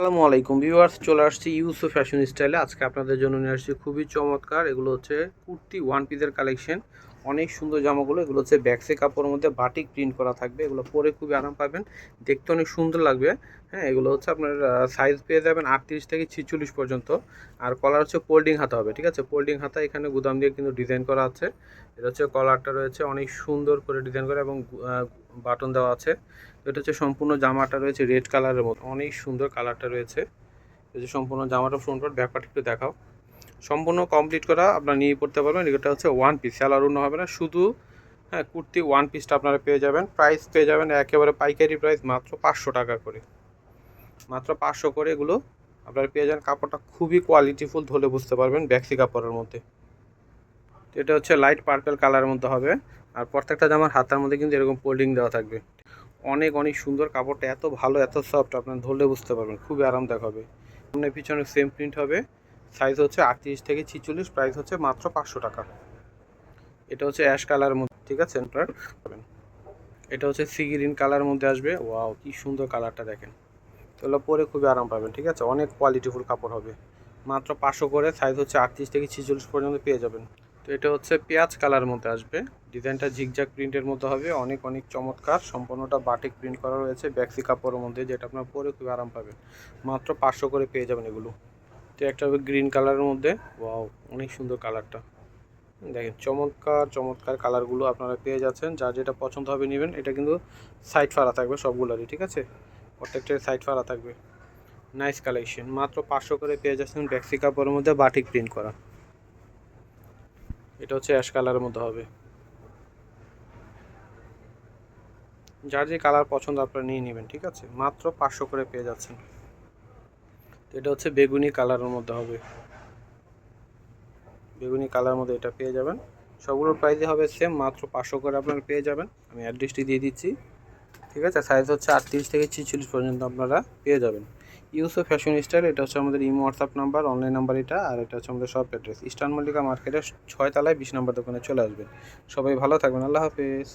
আসসালামু আলাইকুম ভিউয়ার্স, চলে আসছি ইউসুফ ফ্যাশন স্টাইলে। আজকে আপনাদের জন্য নিয়ে আসছি খুবই চমৎকার, এগুলো হচ্ছে কুর্তি ওয়ান পিসের কালেকশন। অনেক সুন্দর জামাগুলো, এগুলো হচ্ছে ব্যাক্সি কাপড়ের মধ্যে বাটিক প্রিন্ট করা থাকবে। এগুলো পরে খুবই আরাম পাবেন, দেখতে অনেক সুন্দর লাগবে। হ্যাঁ, এগুলো হচ্ছে আপনার সাইজ পেয়ে যাবেন 38 থেকে 46 পর্যন্ত। আর কলার হচ্ছে ফোল্ডিং হাতা হবে, ঠিক আছে? ফোল্ডিং হাতা এখানে গুদাম দিয়ে কিন্তু ডিজাইন করা আছে। এটা হচ্ছে কলারটা রয়েছে অনেক সুন্দর করে ডিজাইন করা এবং বাটন দেওয়া আছে। এটা হচ্ছে সম্পূর্ণ জামাটা রয়েছে রেড কালারের মতো, অনেক সুন্দর কালারটা রয়েছে। এই যে সম্পূর্ণ জামাটা ফ্রন্ট পার্ট ব্যাক পার্ট একটু দেখাও। সম্পূর্ণ কমপ্লিট করা আপনারা নিয়ে পড়তে পারবেন। এটা হচ্ছে ওয়ান পিস, সেলার অন্য হবে না, শুধু হ্যাঁ কুর্তি ওয়ান পিসটা আপনারা পেয়ে যাবেন। প্রাইস পেয়ে যাবেন একেবারে পাইকারি প্রাইস, মাত্র 500 টাকা করে। মাত্র 500 করে এগুলো আপনারা পেয়ে যান। কাপড়টা খুবই কোয়ালিটিফুল, ধরে বুঝতে পারবেন ব্যাক্সি কাপড়ের মধ্যে। এটা হচ্ছে লাইট পার্পল কালারের মধ্যে হবে। আর প্রত্যেকটা জামার হাতার মধ্যে কিন্তু এরকম ফোল্ডিং দেওয়া থাকবে। অনেক অনেক সুন্দর কাপড়টা, এত ভালো এত সফট, আপনার ধরলে বুঝতে পারবেন, খুবই আরামদায়ক হবে। সামনে পিছনে সেম প্রিন্ট হবে। সাইজ হচ্ছে 38 থেকে 46, প্রাইস হচ্ছে মাত্র 500 টাকা। এটা হচ্ছে অ্যাশ কালারের মধ্যে, ঠিক আছে? এটা হচ্ছে সি গ্রিন কালারের মধ্যে আসবে। ওয়াও, কি সুন্দর কালারটা দেখেন। এগুলো পরে খুবই আরাম পাবেন, ঠিক আছে? অনেক কোয়ালিটিফুল কাপড় হবে। মাত্র 500 করে, সাইজ হচ্ছে 38 থেকে 46 পর্যন্ত পেয়ে যাবেন। তো এটা হচ্ছে পেঁয়াজ কালারের মধ্যে আসবে। ডিজাইনটা ঝিকঝাক প্রিন্টের মধ্যে হবে, অনেক অনেক চমৎকার। সম্পূর্ণটা বাটিক প্রিন্ট করা রয়েছে ব্যাক্সি কাপড়ের মধ্যে, যেটা আপনার পরে খুব আরাম পাবেন। মাত্র 500 করে পেয়ে যাবেন এগুলো। তো একটা হবে গ্রিন কালারের মধ্যে। ওয়াও, অনেক সুন্দর কালারটা দেখেন। চমৎকার চমৎকার কালারগুলো আপনারা পেয়ে যাচ্ছেন। যার যেটা পছন্দ হবে নেবেন। এটা কিন্তু সাইড ফাড়া থাকবে সবগুলোরই, ঠিক আছে? প্রত্যেকটার সাইড ফাড়া থাকবে। নাইস কালেকশন, মাত্র 500 করে পেয়ে যাচ্ছেন ব্যাক্সি কাপড়ের মধ্যে বাটিক প্রিন্ট করা। এটা হচ্ছে অ্যাশ কালারের মধ্যে হবে। যার যে কালার পছন্দ আপনারা নিয়ে নেবেন, ঠিক আছে? মাত্র 500 করে পেয়ে যাচ্ছেন। এটা হচ্ছে বেগুনি কালারের মধ্যে হবে। বেগুনি কালারের মধ্যে এটা পেয়ে যাবেন। সবগুলোর প্রাইসই হবে সেম, মাত্র 500 করে আপনারা পেয়ে যাবেন। আমি অ্যাড্রেসটি দিয়ে দিচ্ছি, ঠিক আছে? সাইজ হচ্ছে 38 থেকে 46 পর্যন্ত আপনারা পেয়ে যাবেন। ইউসুফ ফ্যাশন স্টাইল, এটা হচ্ছে আমাদের imo WhatsApp number, online number এটা। আর এটা হচ্ছে আমাদের শপ অ্যাড্রেস ইস্টার্ন মল্লিকা মার্কেটের 6 তলায় 20 নম্বর দোকানে চলে আসবেন। সবাই ভালো থাকবেন, আল্লাহ হাফেজ।